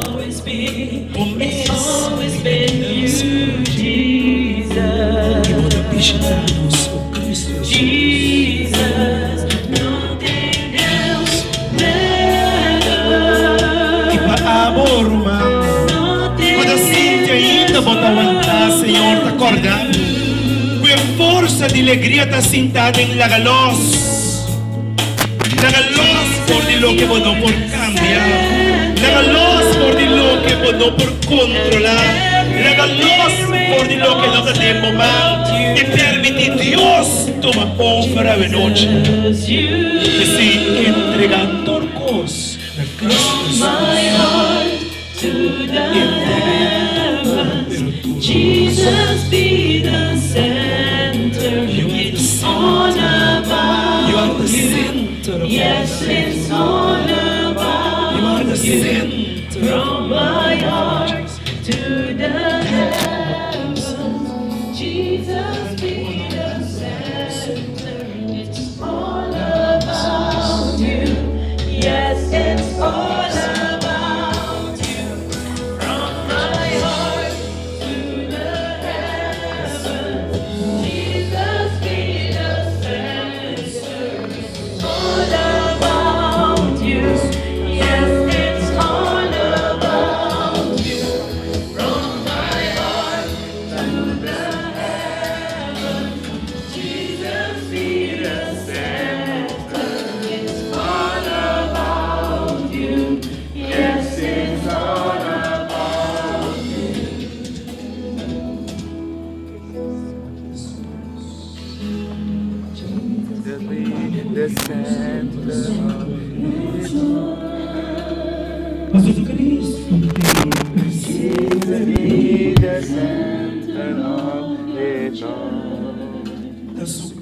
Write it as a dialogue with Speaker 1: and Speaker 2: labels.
Speaker 1: always be. It's always been you, Jesus. Jesus, nothing else matters.
Speaker 2: Ipaabor, quando senti ainda botar o altar, Senhor, tá acordado. Com a força de alegria tá sentada em lagalos. Lagalos por de lo que botou por cambiar. Lagalos por de lo que botou por controlar. Lagalos por de lo que não tem momento. E permite Deus tomar honra a noite. E se entregando orcos a Cristo.
Speaker 1: To the heavens, Jesus be the center. It's all about
Speaker 2: you. Are the center of
Speaker 1: yes, it's all about
Speaker 2: you. Are the center.
Speaker 1: From my heart to the heavens, Jesus be the center. It's all about you. Yes, it's all about
Speaker 3: the center of Jesus be the center of it all.